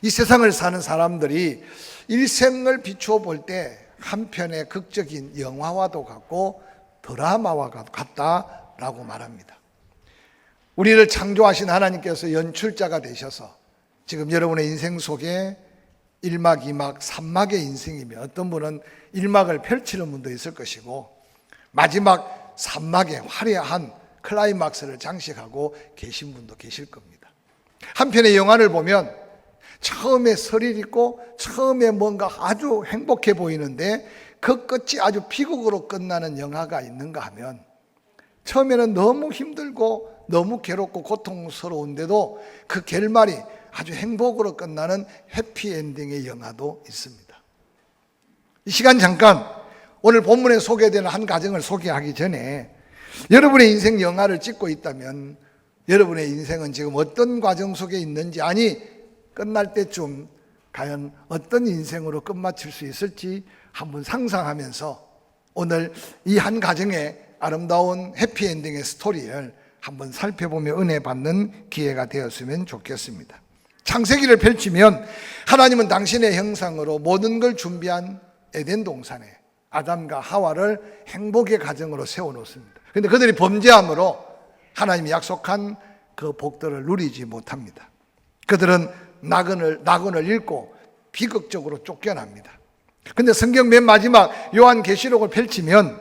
이 세상을 사는 사람들이 일생을 비추어 볼 때 한편의 극적인 영화와도 같고 드라마와 같다라고 말합니다. 우리를 창조하신 하나님께서 연출자가 되셔서 지금 여러분의 인생 속에 1막, 2막, 3막의 인생이며 어떤 분은 1막을 펼치는 분도 있을 것이고 마지막 3막의 화려한 클라이막스를 장식하고 계신 분도 계실 겁니다. 한편의 영화를 보면 처음에 스릴 있고 처음에 뭔가 아주 행복해 보이는데 그 끝이 아주 비극으로 끝나는 영화가 있는가 하면 처음에는 너무 힘들고 너무 괴롭고 고통스러운데도 그 결말이 아주 행복으로 끝나는 해피엔딩의 영화도 있습니다. 이 시간 잠깐 오늘 본문에 소개되는 한 가정을 소개하기 전에 여러분의 인생 영화를 찍고 있다면 여러분의 인생은 지금 어떤 과정 속에 있는지, 아니 끝날 때쯤 과연 어떤 인생으로 끝마칠 수 있을지 한번 상상하면서 오늘 이 한 가정의 아름다운 해피엔딩의 스토리를 한번 살펴보며 은혜 받는 기회가 되었으면 좋겠습니다. 창세기를 펼치면 하나님은 당신의 형상으로 모든 걸 준비한 에덴 동산에 아담과 하와를 행복의 가정으로 세워놓습니다. 그런데 그들이 범죄함으로 하나님이 약속한 그 복들을 누리지 못합니다. 그들은 낙원을 잃고 비극적으로 쫓겨납니다. 그런데 성경 맨 마지막 요한계시록을 펼치면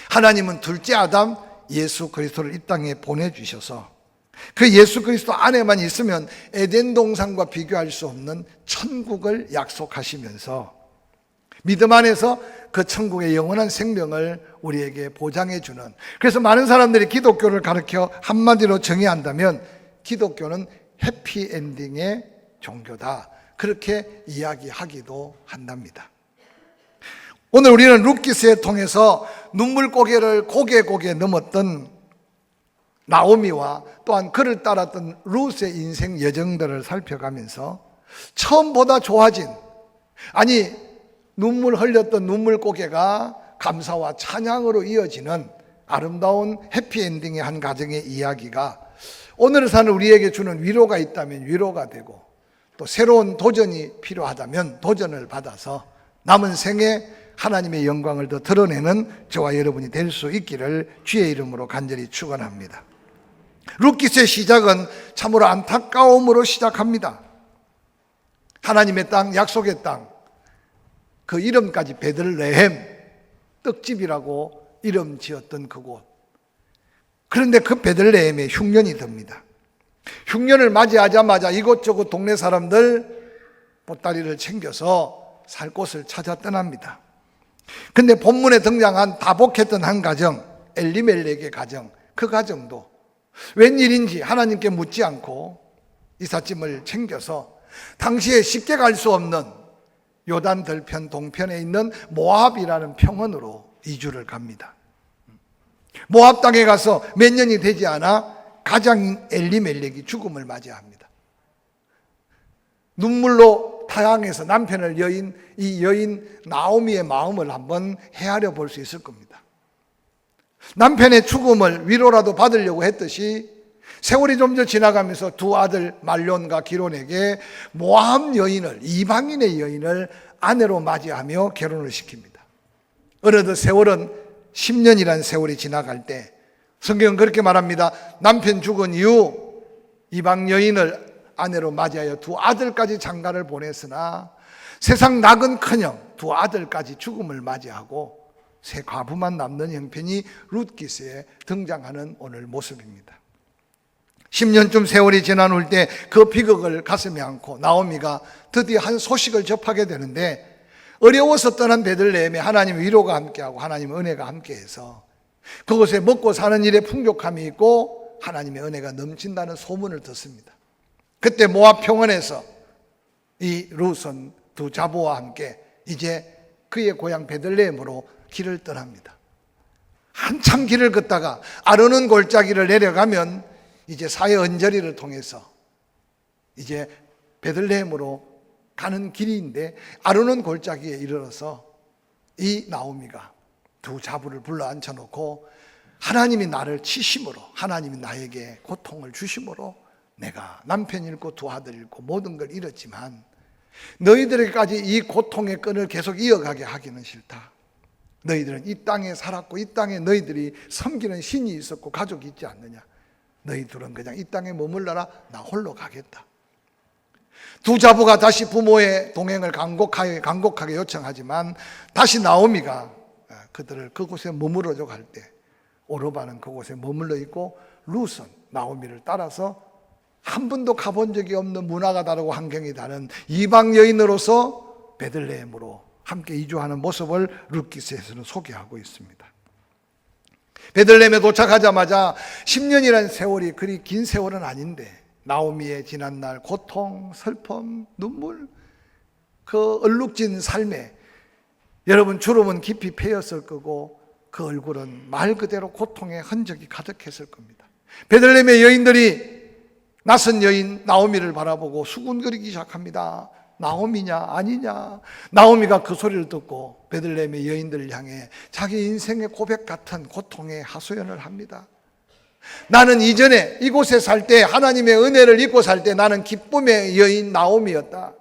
하나님은 둘째 아담 예수 그리스도를 이 땅에 보내주셔서 그 예수 그리스도 안에만 있으면 에덴 동산과 비교할 수 없는 천국을 약속하시면서 믿음 안에서 그 천국의 영원한 생명을 우리에게 보장해 주는, 그래서 많은 사람들이 기독교를 가르쳐 한마디로 정의한다면 기독교는 해피엔딩의 종교다, 그렇게 이야기하기도 한답니다. 오늘 우리는 룻기스에 통해서 눈물고개를 고개 넘었던 나오미와 또한 그를 따랐던 룻의 인생 여정들을 살펴가면서 처음보다 좋아진, 아니 눈물 흘렸던 눈물고개가 감사와 찬양으로 이어지는 아름다운 해피엔딩의 한 가정의 이야기가 오늘 사는 우리에게 주는 위로가 있다면 위로가 되고, 또 새로운 도전이 필요하다면 도전을 받아서 남은 생에 하나님의 영광을 더 드러내는 저와 여러분이 될 수 있기를 주의 이름으로 간절히 축원합니다. 룻기스의 시작은 참으로 안타까움으로 시작합니다. 하나님의 땅, 약속의 땅, 그 이름까지 베들레헴, 떡집이라고 이름 지었던 그곳. 그런데 그 베들레헴에 흉년이 듭니다. 흉년을 맞이하자마자 이곳저곳 동네 사람들 보따리를 챙겨서 살 곳을 찾아 떠납니다. 근데 본문에 등장한 다복했던 한 가정, 엘리멜렉의 가정, 그 가정도 웬일인지 하나님께 묻지 않고 이삿짐을 챙겨서 당시에 쉽게 갈 수 없는 요단 들편 동편에 있는 모압이라는 평원으로 이주를 갑니다. 모압 땅에 가서 몇 년이 되지 않아 가장인 엘리멜렉이 죽음을 맞이합니다. 눈물로 타향해서 남편을 이 여인 나오미의 마음을 한번 헤아려 볼 수 있을 겁니다. 남편의 죽음을 위로라도 받으려고 했듯이 세월이 좀 더 지나가면서 두 아들 말론과 기론에게 모압 여인을, 이방인의 여인을 아내로 맞이하며 결혼을 시킵니다. 어느덧 세월은 10년이라는 세월이 지나갈 때 성경은 그렇게 말합니다. 남편 죽은 이후 이방 여인을 아내로 맞이하여 두 아들까지 장가를 보냈으나 세상 낙은커녕 두 아들까지 죽음을 맞이하고 새 과부만 남는 형편이 룻기스에 등장하는 오늘 모습입니다. 10년쯤 세월이 지난 후 때 그 비극을 가슴에 안고 나오미가 드디어 한 소식을 접하게 되는데, 어려워서 떠난 베들레헴에 하나님의 위로가 함께하고 하나님의 은혜가 함께해서 그곳에 먹고 사는 일에 풍족함이 있고 하나님의 은혜가 넘친다는 소문을 듣습니다. 그때 모압 평원에서 이 룻은 두 자부와 함께 이제 그의 고향 베들레헴으로 길을 떠납니다. 한참 길을 걷다가 아르논 골짜기를 내려가면 이제 사해 언저리를 통해서 이제 베들레헴으로 가는 길인데, 아르논 골짜기에 이르러서 이 나오미가 두 자부를 불러 앉혀놓고 하나님이 나를 치심으로, 하나님이 나에게 고통을 주심으로 내가 남편 잃고 두 아들 잃고 모든 걸 잃었지만 너희들에게까지 이 고통의 끈을 계속 이어가게 하기는 싫다. 너희들은 이 땅에 살았고 이 땅에 너희들이 섬기는 신이 있었고 가족이 있지 않느냐. 너희 둘은 그냥 이 땅에 머물러라. 나 홀로 가겠다. 두 자부가 다시 부모의 동행을 간곡하게 요청하지만 다시 나오미가 그들을 그곳에 머무러져 갈 때 오르바는 그곳에 머물러 있고 룻은 나오미를 따라서 한 번도 가본 적이 없는 문화가 다르고 환경이 다른 이방 여인으로서 베들레헴으로 함께 이주하는 모습을 룻기서에서는 소개하고 있습니다. 베들레헴에 도착하자마자 10년이라는 세월이 그리 긴 세월은 아닌데 나오미의 지난날 고통, 슬픔, 눈물, 그 얼룩진 삶에 여러분 주름은 깊이 패였을 거고 그 얼굴은 말 그대로 고통의 흔적이 가득했을 겁니다. 베들레헴의 여인들이 낯선 여인 나오미를 바라보고 수군거리기 시작합니다. 나오미냐 아니냐. 나오미가 그 소리를 듣고 베들레헴의 여인들을 향해 자기 인생의 고백 같은 고통의 하소연을 합니다. 나는 이전에 이곳에 살 때 하나님의 은혜를 입고 살 때 나는 기쁨의 여인 나오미였다.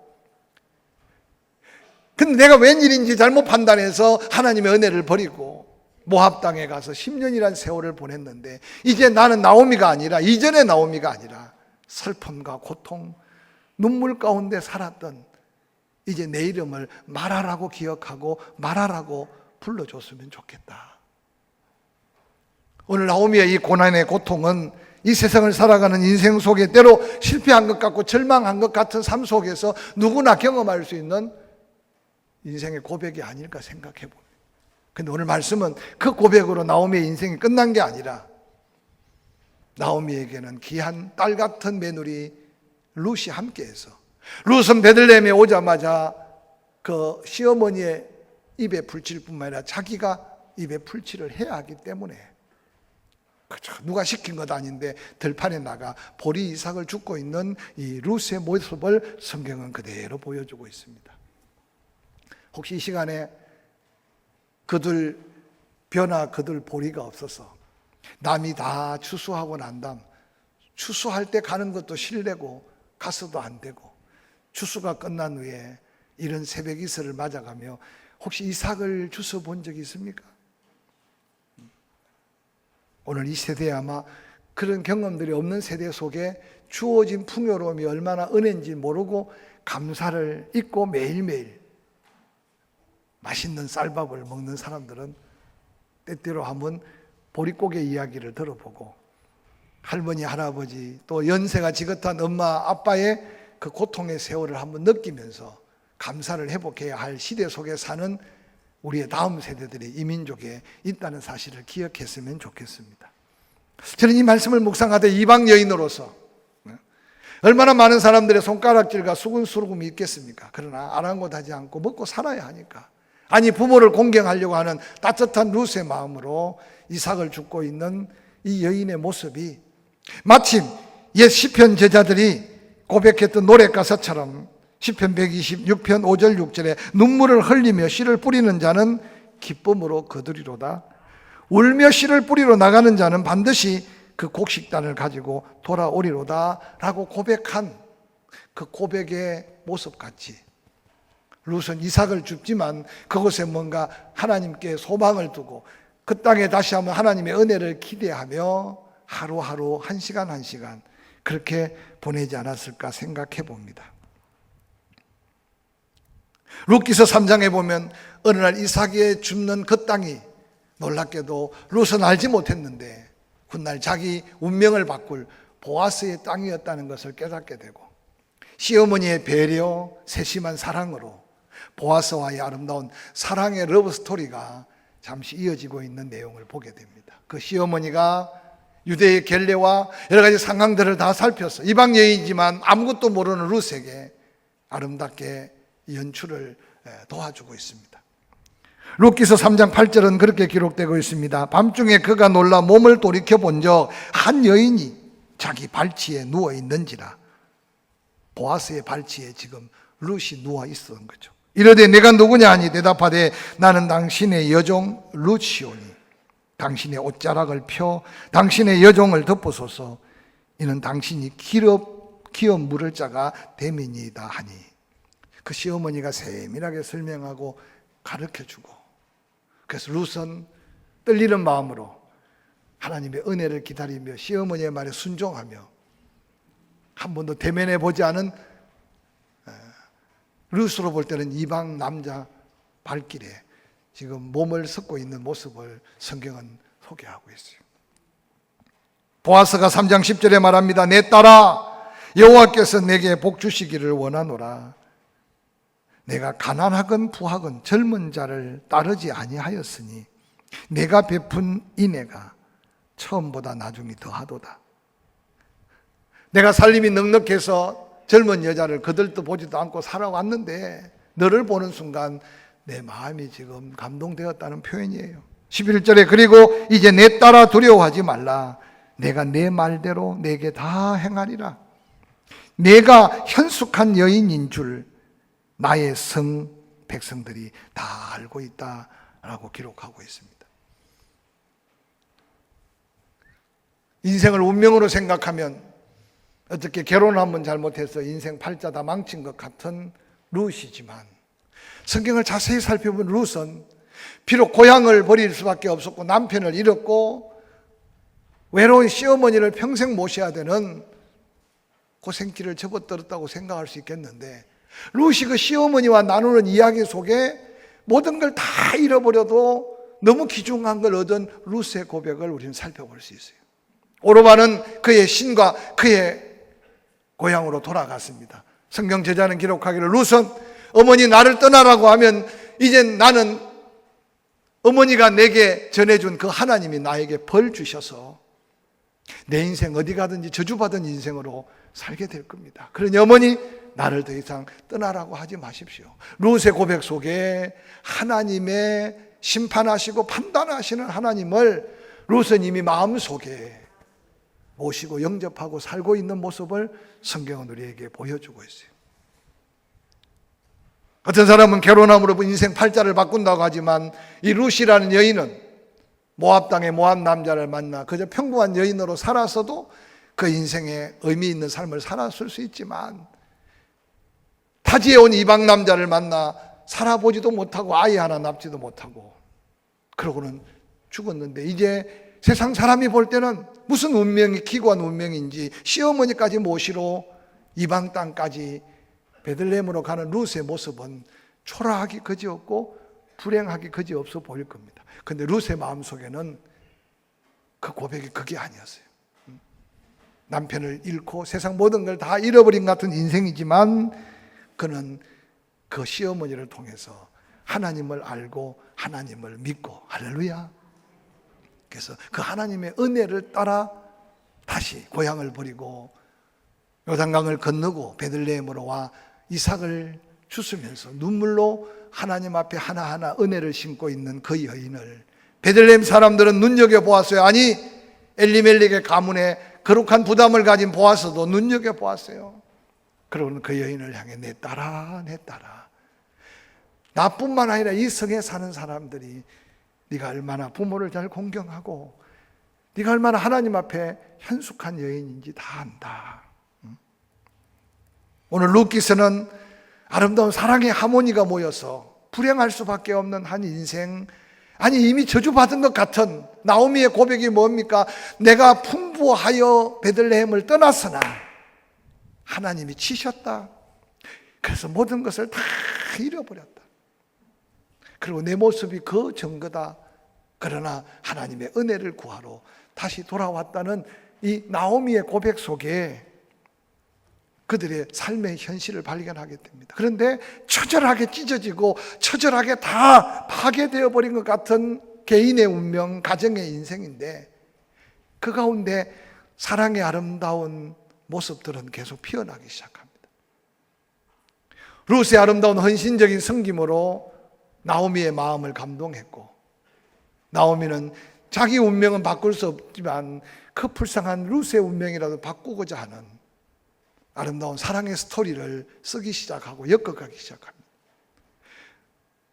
근데 내가 웬일인지 잘못 판단해서 하나님의 은혜를 버리고 모압 땅에 가서 10년이라는 세월을 보냈는데 이제 나는 나오미가 아니라 이전의 나오미가 아니라 슬픔과 고통, 눈물 가운데 살았던 이제 내 이름을 말하라고 기억하고 말하라고 불러줬으면 좋겠다. 오늘 나오미의 이 고난의 고통은 이 세상을 살아가는 인생 속에 때로 실패한 것 같고 절망한 것 같은 삶 속에서 누구나 경험할 수 있는 인생의 고백이 아닐까 생각해 봅니다. 근데 오늘 말씀은 그 고백으로 나오미의 인생이 끝난 게 아니라 나오미에게는 귀한 딸 같은 며느리 룻이 함께해서 룻은 베들레헴에 오자마자 그 시어머니의 입에 풀칠 뿐만 아니라 자기가 입에 풀칠을 해야 하기 때문에 그렇죠. 누가 시킨 것 아닌데 들판에 나가 보리 이삭을 줍고 있는 이 룻의 모습을 성경은 그대로 보여주고 있습니다. 혹시 이 시간에 그들 벼나 그들 보리가 없어서 남이 다 추수하고 난 다음 추수할 때 가는 것도 실례고 가서도 안 되고 추수가 끝난 후에 이런 새벽 이슬을 맞아가며 혹시 이삭을 주워 본 적이 있습니까? 오늘 이 세대에 아마 그런 경험들이 없는 세대 속에 주어진 풍요로움이 얼마나 은혜인지 모르고 감사를 잊고 매일매일 맛있는 쌀밥을 먹는 사람들은 때때로 한번 보릿고개 이야기를 들어보고 할머니, 할아버지 또 연세가 지긋한 엄마, 아빠의 그 고통의 세월을 한번 느끼면서 감사를 회복해야 할 시대 속에 사는 우리의 다음 세대들이 이 민족에 있다는 사실을 기억했으면 좋겠습니다. 저는 이 말씀을 묵상하되 이방 여인으로서 얼마나 많은 사람들의 손가락질과 수군수름이 있겠습니까? 그러나 아랑곳하지 않고 먹고 살아야 하니까 아니 부모를 공경하려고 하는 따뜻한 룻의 마음으로 이삭을 줍고 있는 이 여인의 모습이 마침 옛 시편 제자들이 고백했던 노랫가사처럼 시편 126편 5절 6절에 눈물을 흘리며 씨를 뿌리는 자는 기쁨으로 거두리로다. 울며 씨를 뿌리러 나가는 자는 반드시 그 곡식단을 가지고 돌아오리로다 라고 고백한 그 고백의 모습같이 룻은 이삭을 줍지만 그곳에 뭔가 하나님께 소망을 두고 그 땅에 다시 한번 하나님의 은혜를 기대하며 하루하루 한 시간 한 시간 그렇게 보내지 않았을까 생각해 봅니다. 룻기서 3장에 보면 어느 날 이삭이 줍는 그 땅이 놀랍게도 룻은 알지 못했는데 훗날 자기 운명을 바꿀 보아스의 땅이었다는 것을 깨닫게 되고 시어머니의 배려, 세심한 사랑으로 보아스와의 아름다운 사랑의 러브 스토리가 잠시 이어지고 있는 내용을 보게 됩니다. 그 시어머니가 유대의 겔레와 여러 가지 상황들을 다 살펴서 이방 여인이지만 아무것도 모르는 룻에게 아름답게 연출을 도와주고 있습니다. 룻기서 3장 8절은 그렇게 기록되고 있습니다. 밤중에 그가 놀라 몸을 돌이켜 본 적 한 여인이 자기 발치에 누워 있는지라. 보아스의 발치에 지금 룻이 누워 있었던 거죠. 이르되 내가 누구냐 하니 대답하되 나는 당신의 여종 룻이오니 당신의 옷자락을 펴 당신의 여종을 덮으소서. 이는 당신이 기업 물을 자가 됨이니이다 하니, 그 시어머니가 세밀하게 설명하고 가르쳐주고, 그래서 룻은 떨리는 마음으로 하나님의 은혜를 기다리며 시어머니의 말에 순종하며 한 번도 대면해 보지 않은 룻으로 볼 때는 이방 남자 발길에 지금 몸을 섞고 있는 모습을 성경은 소개하고 있어요. 보아스가 3장 10절에 말합니다. 내 딸아, 여호와께서 내게 복 주시기를 원하노라. 내가 가난하건 부하건 젊은 자를 따르지 아니하였으니 내가 베푼 인애가 처음보다 나중이 더하도다. 내가 살림이 넉넉해서 젊은 여자를 거들떠 보지도 않고 살아왔는데 너를 보는 순간 내 마음이 지금 감동되었다는 표현이에요. 11절에 그리고 이제 내 딸아 두려워하지 말라. 내가 내 말대로 내게 다 행하리라. 내가 현숙한 여인인 줄 나의 백성들이 다 알고 있다라고 기록하고 있습니다. 인생을 운명으로 생각하면 어떻게 결혼을 한번 잘못해서 인생 팔자 다 망친 것 같은 룻이지만, 성경을 자세히 살펴본 룻은 비록 고향을 버릴 수밖에 없었고 남편을 잃었고 외로운 시어머니를 평생 모셔야 되는 고생길을 접어들었다고 생각할 수 있겠는데, 룻이 그 시어머니와 나누는 이야기 속에 모든 걸 다 잃어버려도 너무 귀중한 걸 얻은 룻의 고백을 우리는 살펴볼 수 있어요. 오르바는 그의 신과 그의 고향으로 돌아갔습니다. 성경 저자는 기록하기를 룻은 어머니 나를 떠나라고 하면 이제 나는 어머니가 내게 전해준 그 하나님이 나에게 벌 주셔서 내 인생 어디 가든지 저주받은 인생으로 살게 될 겁니다. 그러니 어머니 나를 더 이상 떠나라고 하지 마십시오. 룻의 고백 속에 하나님의 심판하시고 판단하시는 하나님을 룻은 이미 마음속에 모시고 영접하고 살고 있는 모습을 성경은 우리에게 보여주고 있어요. 어떤 사람은 결혼함으로 인생 팔자를 바꾼다고 하지만 이 룻이라는 여인은 모압 땅의 모압 남자를 만나 그저 평범한 여인으로 살아서도 그 인생에 의미 있는 삶을 살았을 수 있지만, 타지에 온 이방 남자를 만나 살아보지도 못하고 아이 하나 낳지도 못하고 그러고는 죽었는데, 이제 세상 사람이 볼 때는 무슨 운명이 기구한 운명인지 시어머니까지 모시러 이방 땅까지 베들레헴으로 가는 룻의 모습은 초라하기 그지없고 불행하기 그지없어 보일 겁니다. 그런데 룻의 마음속에는 그 고백이 그게 아니었어요. 남편을 잃고 세상 모든 걸 다 잃어버린 같은 인생이지만 그는 그 시어머니를 통해서 하나님을 알고 하나님을 믿고, 할렐루야. 그래서 그 하나님의 은혜를 따라 다시 고향을 버리고 요단강을 건너고 베들레헴으로 와 이삭을 주스면서 눈물로 하나님 앞에 하나하나 은혜를 심고 있는 그 여인을 베들레헴 사람들은 눈여겨보았어요. 아니, 엘리멜렉의 가문에 거룩한 부담을 가진 보아스도 눈여겨보았어요. 그러고는 그 여인을 향해 내 딸아, 내 딸아. 나뿐만 아니라 이 성에 사는 사람들이 네가 얼마나 부모를 잘 공경하고 네가 얼마나 하나님 앞에 현숙한 여인인지 다 안다. 오늘 룻기서는 아름다운 사랑의 하모니가 모여서 불행할 수밖에 없는 한 인생, 아니 이미 저주받은 것 같은 나오미의 고백이 뭡니까? 내가 풍부하여 베들레헴을 떠났으나 하나님이 치셨다. 그래서 모든 것을 다 잃어버렸다. 그리고 내 모습이 그 증거다. 그러나 하나님의 은혜를 구하러 다시 돌아왔다는 이 나오미의 고백 속에 그들의 삶의 현실을 발견하게 됩니다. 그런데 처절하게 찢어지고 처절하게 다 파괴되어 버린 것 같은 개인의 운명, 가정의 인생인데 그 가운데 사랑의 아름다운 모습들은 계속 피어나기 시작합니다. 룻의 아름다운 헌신적인 섬김으로 나오미의 마음을 감동했고, 나오미는 자기 운명은 바꿀 수 없지만 그 불쌍한 룻의 운명이라도 바꾸고자 하는 아름다운 사랑의 스토리를 쓰기 시작하고 엮어가기 시작합니다.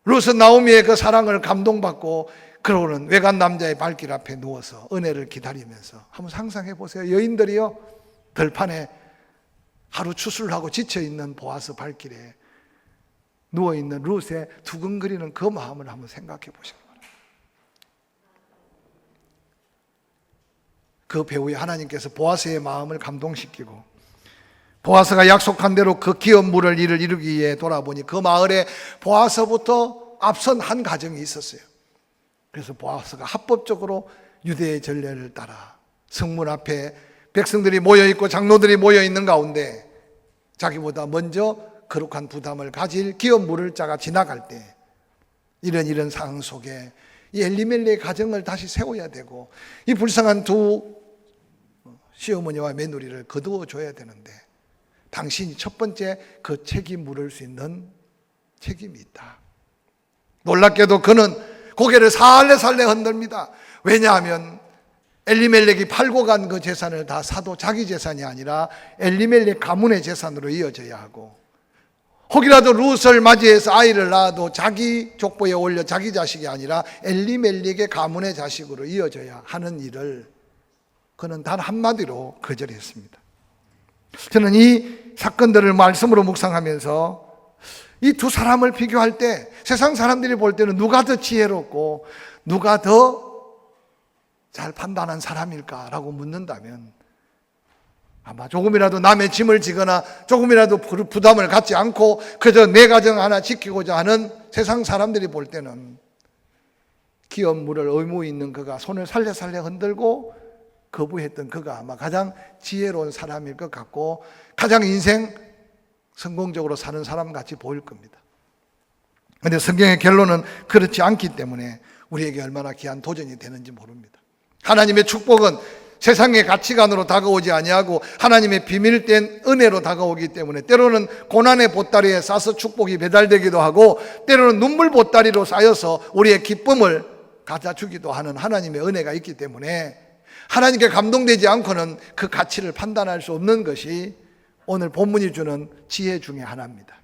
룻은 나오미의 그 사랑을 감동받고 그러고는 외간 남자의 발길 앞에 누워서 은혜를 기다리면서 한번 상상해 보세요. 여인들이요, 들판에 하루 추수를 하고 지쳐있는 보아스 발길에 누워있는 룻의 두근거리는 그 마음을 한번 생각해 보시기 바랍니다. 그 배후에 하나님께서 보아스의 마음을 감동시키고 보아스가 약속한 대로 그 기업 물을 일을 이루기 위해 돌아보니 그 마을에 보아스부터 앞선 한 가정이 있었어요. 그래서 보아스가 합법적으로 유대의 전례를 따라 성문 앞에 백성들이 모여있고 장로들이 모여있는 가운데 자기보다 먼저 거룩한 부담을 가질 기업 물을 자가 지나갈 때 이런 상황 속에 이 엘리멜레의 가정을 다시 세워야 되고 이 불쌍한 두 시어머니와 며느리를 거두어 줘야 되는데 당신이 첫 번째 그 책임 물을 수 있는 책임이 있다. 놀랍게도 그는 고개를 살래살래 흔듭니다. 왜냐하면 엘리멜렉이 팔고 간 그 재산을 다 사도 자기 재산이 아니라 엘리멜렉 가문의 재산으로 이어져야 하고 혹이라도 룻을 맞이해서 아이를 낳아도 자기 족보에 올려 자기 자식이 아니라 엘리멜렉의 가문의 자식으로 이어져야 하는 일을 그는 단 한마디로 거절했습니다. 저는 이 사건들을 말씀으로 묵상하면서 이 두 사람을 비교할 때 세상 사람들이 볼 때는 누가 더 지혜롭고 누가 더 잘 판단한 사람일까라고 묻는다면 아마 조금이라도 남의 짐을 지거나 조금이라도 부담을 갖지 않고 그저 내 가정 하나 지키고자 하는 세상 사람들이 볼 때는 기업 물을 의무 있는 그가 손을 살래살래 흔들고 거부했던 그가 아마 가장 지혜로운 사람일 것 같고 가장 인생 성공적으로 사는 사람 같이 보일 겁니다. 그런데 성경의 결론은 그렇지 않기 때문에 우리에게 얼마나 귀한 도전이 되는지 모릅니다. 하나님의 축복은 세상의 가치관으로 다가오지 아니하고 하나님의 비밀된 은혜로 다가오기 때문에 때로는 고난의 보따리에 싸서 축복이 배달되기도 하고 때로는 눈물 보따리로 쌓여서 우리의 기쁨을 가져주기도 하는 하나님의 은혜가 있기 때문에 하나님께 감동되지 않고는 그 가치를 판단할 수 없는 것이 오늘 본문이 주는 지혜 중에 하나입니다.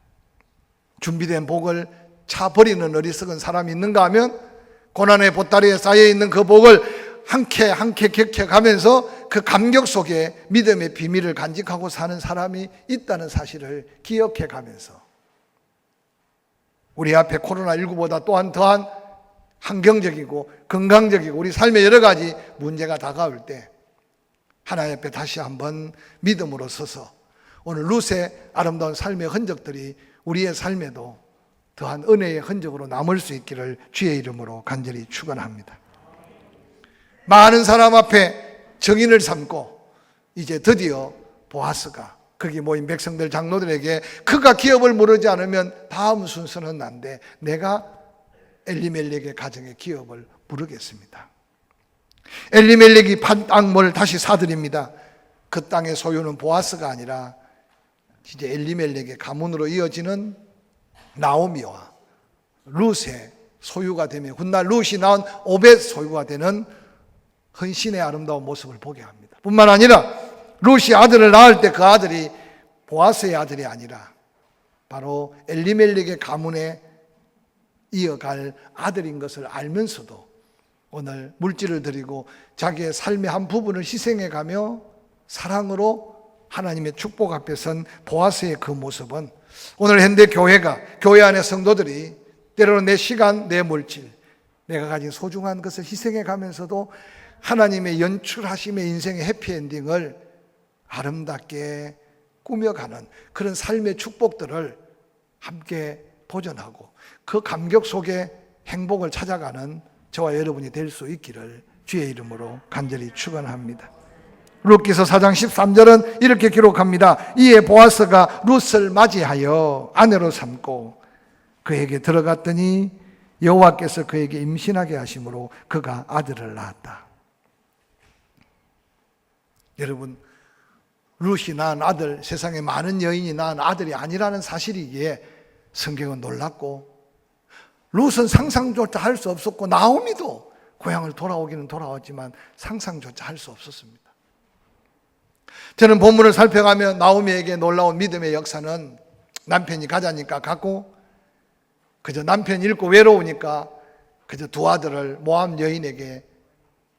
준비된 복을 차버리는 어리석은 사람이 있는가 하면 고난의 보따리에 쌓여있는 그 복을 한 캐 한 캐 격혀가면서 그 감격 속에 믿음의 비밀을 간직하고 사는 사람이 있다는 사실을 기억해 가면서 우리 앞에 코로나19보다 또한 더한 환경적이고 건강적이고 우리 삶의 여러 가지 문제가 다가올 때 하나님 앞에 다시 한번 믿음으로 서서 오늘 룻의 아름다운 삶의 흔적들이 우리의 삶에도 더한 은혜의 흔적으로 남을 수 있기를 주의 이름으로 간절히 축원합니다. 많은 사람 앞에 증인을 삼고 이제 드디어 보아스가 거기 모인 백성들 장로들에게 그가 기업을 물으지 않으면 다음 순서는 난데 내가 엘리멜렉의 가정의 기업을 물으겠습니다. 엘리멜렉이 판 땅을 다시 사들입니다. 그 땅의 소유는 보아스가 아니라 이제 엘리멜렉의 가문으로 이어지는 나오미와 룻의 소유가 되며 훗날 룻이 낳은 오벳 소유가 되는 헌신의 아름다운 모습을 보게 합니다. 뿐만 아니라 룻이 아들을 낳을 때 그 아들이 보아스의 아들이 아니라 바로 엘리멜렉의 가문에 이어갈 아들인 것을 알면서도 오늘 물질을 드리고 자기의 삶의 한 부분을 희생해가며 사랑으로 하나님의 축복 앞에 선 보아스의 그 모습은 오늘 현대 교회가 교회 안의 성도들이 때로는 내 시간, 내 물질, 내가 가진 소중한 것을 희생해가면서도 하나님의 연출하심의 인생의 해피엔딩을 아름답게 꾸며가는 그런 삶의 축복들을 함께 도전하고 그 감격 속에 행복을 찾아가는 저와 여러분이 될 수 있기를 주의 이름으로 간절히 축원합니다. 룻기서 4장 13절은 이렇게 기록합니다. 이에 보아스가 룻을 맞이하여 아내로 삼고 그에게 들어갔더니 여호와께서 그에게 임신하게 하심으로 그가 아들을 낳았다. 여러분, 룻이 낳은 아들, 세상에 많은 여인이 낳은 아들이 아니라는 사실이기에 성경은 놀랐고 룻은 상상조차 할 수 없었고 나오미도 고향을 돌아오기는 돌아왔지만 상상조차 할 수 없었습니다. 저는 본문을 살펴가며 나오미에게 놀라운 믿음의 역사는 남편이 가자니까 갔고 그저 남편이 잃고 외로우니까 그저 두 아들을 모압 여인에게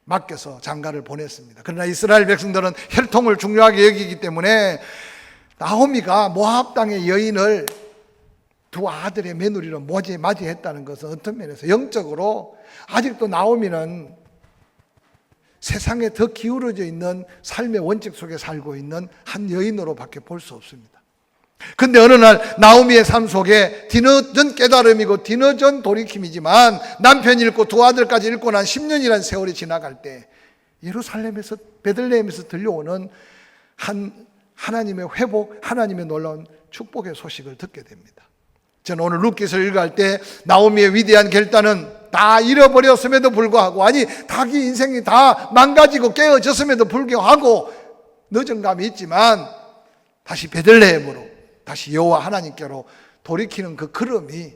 맡겨서 장가를 보냈습니다. 그러나 이스라엘 백성들은 혈통을 중요하게 여기기 때문에 나오미가 모압 땅의 여인을 두 아들의 며느리로 맞이했다는 것은 어떤 면에서 영적으로 아직도 나오미는 세상에 더 기울어져 있는 삶의 원칙 속에 살고 있는 한 여인으로밖에 볼 수 없습니다. 근데 어느 날 나오미의 삶 속에 뒤늦은 깨달음이고 뒤늦은 돌이킴이지만 남편 잃고 두 아들까지 잃고 난 10년이라는 세월이 지나갈 때 예루살렘에서 베들레헴에서 들려오는 하나님의 회복, 하나님의 놀라운 축복의 소식을 듣게 됩니다. 저는 오늘 룻기서를 읽을 때 나오미의 위대한 결단은 다 잃어버렸음에도 불구하고, 아니 자기 인생이 다 망가지고 깨어졌음에도 불구하고 늦은 감이 있지만 다시 베들레헴으로, 다시 여호와 하나님께로 돌이키는 그 걸음이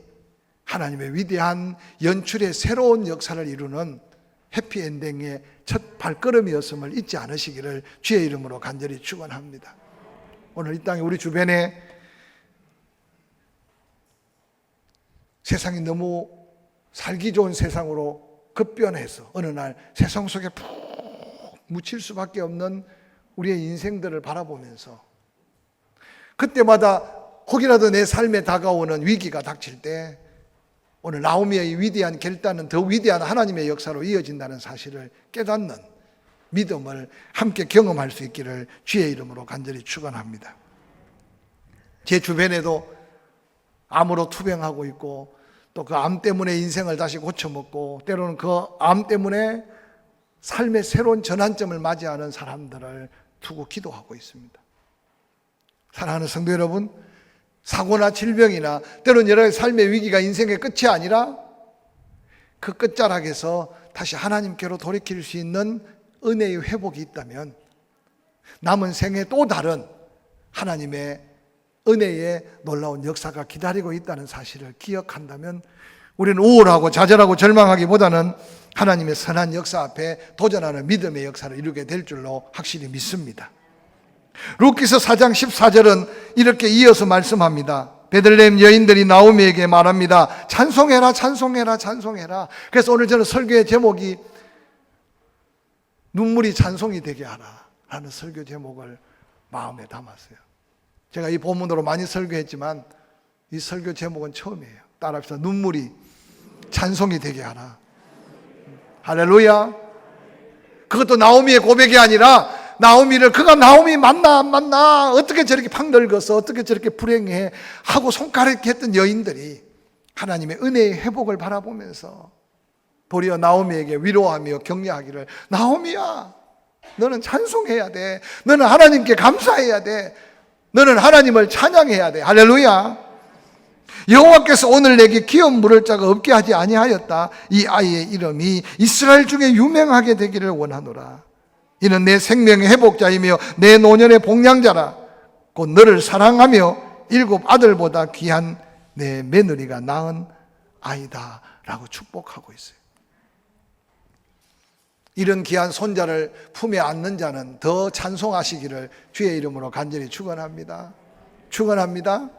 하나님의 위대한 연출의 새로운 역사를 이루는 해피엔딩의 첫 발걸음이었음을 잊지 않으시기를 주의 이름으로 간절히 축원합니다. 오늘 이 땅에 우리 주변에 세상이 너무 살기 좋은 세상으로 급변해서 어느 날 세상 속에 푹 묻힐 수밖에 없는 우리의 인생들을 바라보면서 그때마다 혹이라도 내 삶에 다가오는 위기가 닥칠 때 오늘 나오미의 위대한 결단은 더 위대한 하나님의 역사로 이어진다는 사실을 깨닫는 믿음을 함께 경험할 수 있기를 주의 이름으로 간절히 축원합니다. 제 주변에도 암으로 투병하고 있고 또 그 암 때문에 인생을 다시 고쳐먹고 때로는 그 암 때문에 삶의 새로운 전환점을 맞이하는 사람들을 두고 기도하고 있습니다. 사랑하는 성도 여러분, 사고나 질병이나 때로는 여러 가지 삶의 위기가 인생의 끝이 아니라 그 끝자락에서 다시 하나님께로 돌이킬 수 있는 은혜의 회복이 있다면 남은 생에 또 다른 하나님의 은혜의 놀라운 역사가 기다리고 있다는 사실을 기억한다면 우리는 우울하고 좌절하고 절망하기보다는 하나님의 선한 역사 앞에 도전하는 믿음의 역사를 이루게 될 줄로 확실히 믿습니다. 룻기서 4장 14절은 이렇게 이어서 말씀합니다. 베들레헴 여인들이 나오미에게 말합니다. 찬송해라, 찬송해라, 찬송해라. 그래서 오늘 저는 설교의 제목이 눈물이 찬송이 되게 하라 라는 설교 제목을 마음에 담았어요. 제가 이 본문으로 많이 설교했지만 이 설교 제목은 처음이에요. 따라합시다. 눈물이 찬송이 되게 하라. 할렐루야. 그것도 나오미의 고백이 아니라 나오미를 그가 나오미 맞나 안 맞나 어떻게 저렇게 팍 늙어서 어떻게 저렇게 불행해 하고 손가락했던 여인들이 하나님의 은혜의 회복을 바라보면서 도리어 나오미에게 위로하며 격려하기를 나오미야 너는 찬송해야 돼. 너는 하나님께 감사해야 돼. 너는 하나님을 찬양해야 돼. 할렐루야. 여호와께서 오늘 내게 기업 물을 자가 없게 하지 아니하였다. 이 아이의 이름이 이스라엘 중에 유명하게 되기를 원하노라. 이는 내 생명의 회복자이며 내 노년의 복량자라. 곧 너를 사랑하며 7 아들보다 귀한 내 며느리가 낳은 아이다 라고 축복하고 있어요. 이런 귀한 손자를 품에 안는 자는 더 찬송하시기를 주의 이름으로 간절히 축원합니다. 축원합니다.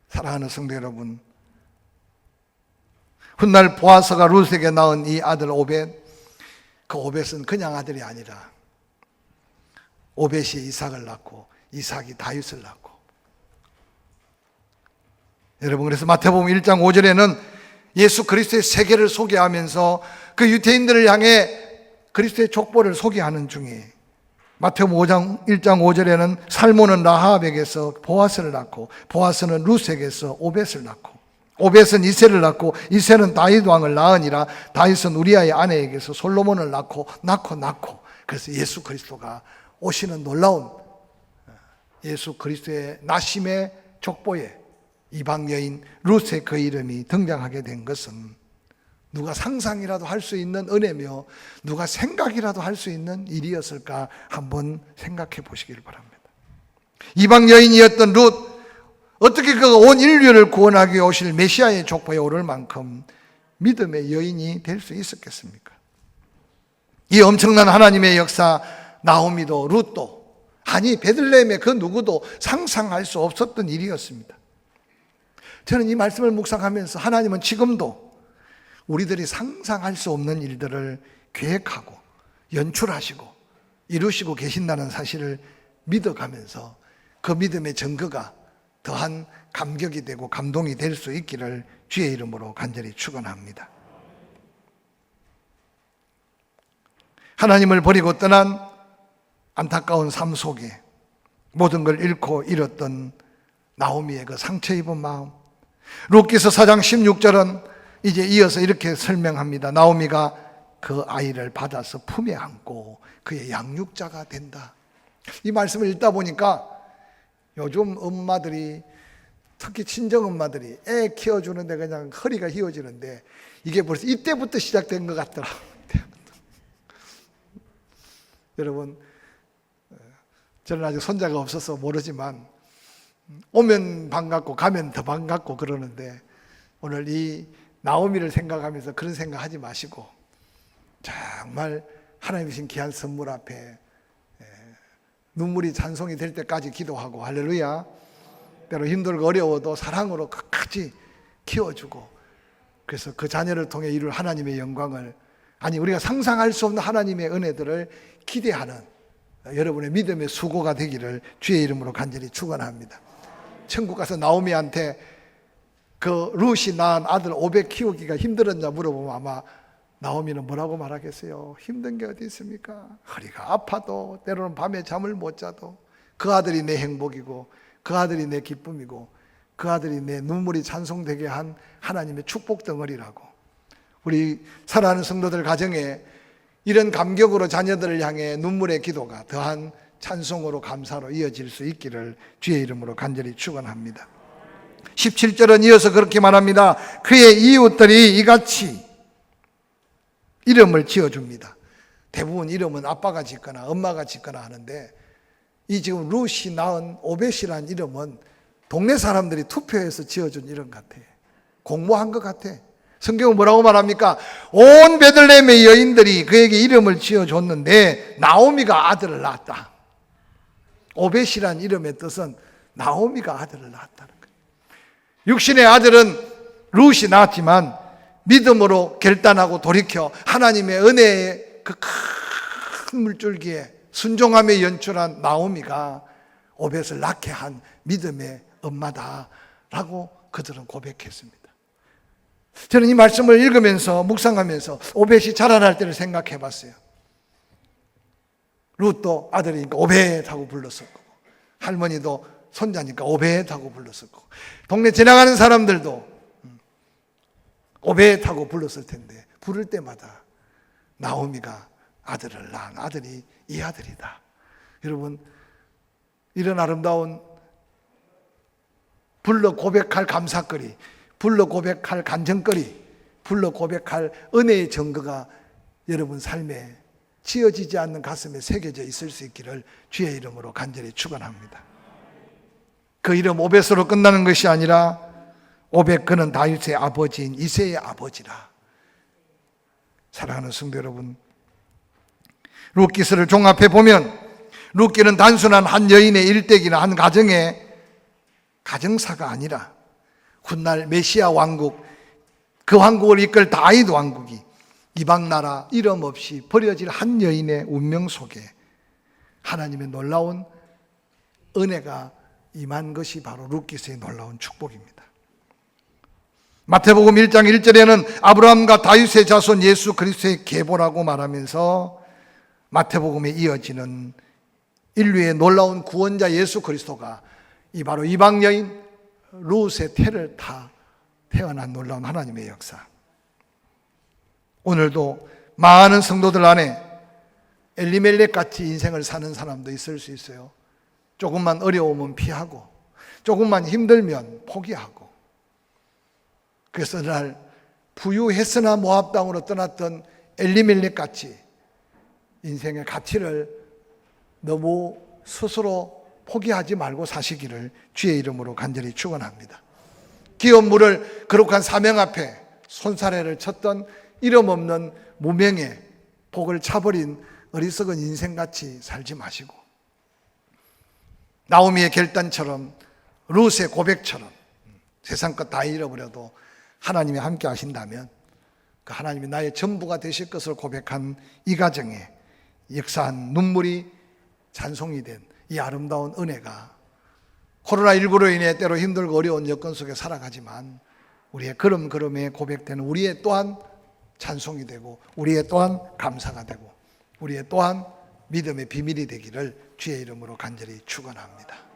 사랑하는 성도 여러분, 훗날 보아스가 룻에게 낳은 이 아들 오벳, 그 오벳은 그냥 아들이 아니라 오벳이 이삭을 낳고 이삭이 다윗을 낳고, 여러분 그래서 마태복음 1장 5절에는 예수 그리스도의 세계를 소개하면서 그 유대인들을 향해 그리스도의 족보를 소개하는 중에 마태복음 5장 1장 5절에는 살몬은 라합에게서 보아스를 낳고 보아스는 룻에게서 오벳을 낳고 오벳은 이새를 낳고 이새는 다윗 왕을 낳으니라. 다윗은 우리아의 아내에게서 솔로몬을 낳고 그래서 예수 그리스도가 오시는 놀라운 예수 그리스도의 나심의 족보에 이방 여인 룻의 그 이름이 등장하게 된 것은 누가 상상이라도 할 수 있는 은혜며 누가 생각이라도 할 수 있는 일이었을까 한번 생각해 보시길 바랍니다. 이방 여인이었던 룻, 어떻게 그 온 인류를 구원하기 위해 오실 메시아의 족보에 오를 만큼 믿음의 여인이 될 수 있었겠습니까? 이 엄청난 하나님의 역사, 나오미도 룻도 아니 베들레헴의 그 누구도 상상할 수 없었던 일이었습니다. 저는 이 말씀을 묵상하면서 하나님은 지금도 우리들이 상상할 수 없는 일들을 계획하고 연출하시고 이루시고 계신다는 사실을 믿어가면서 그 믿음의 증거가 더한 감격이 되고 감동이 될 수 있기를 주의 이름으로 간절히 축원합니다. 하나님을 버리고 떠난 안타까운 삶 속에 모든 걸 잃고 잃었던 나오미의 그 상처 입은 마음, 룻기서 4장 16절은 이제 이어서 이렇게 설명합니다. 나오미가 그 아이를 받아서 품에 안고 그의 양육자가 된다. 이 말씀을 읽다 보니까 요즘 엄마들이, 특히 친정엄마들이 애 키워주는데 그냥 허리가 휘어지는데 이게 벌써 이때부터 시작된 것 같더라. 여러분, 저는 아직 손자가 없어서 모르지만 오면 반갑고 가면 더 반갑고 그러는데 오늘 이 나오미를 생각하면서 그런 생각하지 마시고 정말 하나님 주신 귀한 선물 앞에 눈물이 찬송이 될 때까지 기도하고, 할렐루야, 때로 힘들고 어려워도 사랑으로 끝까지 키워주고, 그래서 그 자녀를 통해 이룰 하나님의 영광을, 아니 우리가 상상할 수 없는 하나님의 은혜들을 기대하는 여러분의 믿음의 수고가 되기를 주의 이름으로 간절히 축원합니다. 천국 가서 나오미한테 그 룻이 낳은 아들 500 키우기가 힘들었냐 물어보면 아마 나오미는 뭐라고 말하겠어요? 힘든 게 어디 있습니까? 허리가 아파도, 때로는 밤에 잠을 못 자도 그 아들이 내 행복이고 그 아들이 내 기쁨이고 그 아들이 내 눈물이 찬송되게 한 하나님의 축복 덩어리라고. 우리 사랑하는 성도들 가정에 이런 감격으로 자녀들을 향해 눈물의 기도가 더한 찬송으로 감사로 이어질 수 있기를 주의 이름으로 간절히 축원합니다. 17절은 이어서 그렇게 말합니다. 그의 이웃들이 이같이 이름을 지어줍니다. 대부분 이름은 아빠가 짓거나 엄마가 짓거나 하는데 이 지금 룻이 낳은 오벳이라는 이름은 동네 사람들이 투표해서 지어준 이름 같아. 공모한 것 같아. 성경은 뭐라고 말합니까? 온 베들레헴의 여인들이 그에게 이름을 지어줬는데 나오미가 아들을 낳았다. 오벳이라는 이름의 뜻은 나오미가 아들을 낳았다는 거예요. 육신의 아들은 룻이 낳았지만 믿음으로 결단하고 돌이켜 하나님의 은혜의 그 큰 물줄기에 순종함에 연출한 나오미가 오벳을 낳게 한 믿음의 엄마다라고 그들은 고백했습니다. 저는 이 말씀을 읽으면서 묵상하면서 오벳이 자라날 때를 생각해 봤어요. 룻도 아들이니까 오벳하고 불렀을 거고, 할머니도 손자니까 오벳하고 불렀을 거고, 동네 지나가는 사람들도 오벳하고 불렀을 텐데 부를 때마다 나오미가 아들을 낳은 아들이 이 아들이다. 여러분, 이런 아름다운 불러 고백할 감사거리, 불러 고백할 간증거리, 불러 고백할 은혜의 증거가 여러분 삶에 지어지지 않는 가슴에 새겨져 있을 수 있기를 주의 이름으로 간절히 축원합니다. 그 이름 오벳으로 끝나는 것이 아니라 오벳 그는 다윗의 아버지인 이새의 아버지라. 사랑하는 성도 여러분, 룻기서를 종합해 보면 룻기는 단순한 한 여인의 일대기나 한 가정의 가정사가 아니라 훗날 메시아 왕국, 그 왕국을 이끌 다윗 왕국이 이방 나라 이름 없이 버려질 한 여인의 운명 속에 하나님의 놀라운 은혜가 임한 것이 바로 룻기서의 놀라운 축복입니다. 마태복음 1장 1절에는 아브라함과 다윗의 자손 예수 그리스도의 계보라고 말하면서 마태복음에 이어지는 인류의 놀라운 구원자 예수 그리스도가 이 바로 이방 여인 룻의 태를 타 태어난 놀라운 하나님의 역사. 오늘도 많은 성도들 안에 엘리멜렉 같이 인생을 사는 사람도 있을 수 있어요. 조금만 어려우면 피하고 조금만 힘들면 포기하고, 그래서 날 부유했으나 모압 땅으로 떠났던 엘리멜렉 같이 인생의 가치를 너무 스스로 포기하지 말고 사시기를 주의 이름으로 간절히 축원합니다. 기업 물을 거룩한 사명 앞에 손사래를 쳤던 이름 없는 무명의 복을 차버린 어리석은 인생같이 살지 마시고, 나오미의 결단처럼 룻의 고백처럼 세상 것 다 잃어버려도 하나님이 함께 하신다면 그 하나님이 나의 전부가 되실 것을 고백한 이 가정에 역사한 눈물이 찬송이 된 이 아름다운 은혜가 코로나19로 인해 때로 힘들고 어려운 여건 속에 살아가지만 우리의 걸음걸음에 고백되는 우리의 또한 찬송이 되고 우리의 또한 감사가 되고 우리의 또한 믿음의 비밀이 되기를 주의 이름으로 간절히 축원합니다.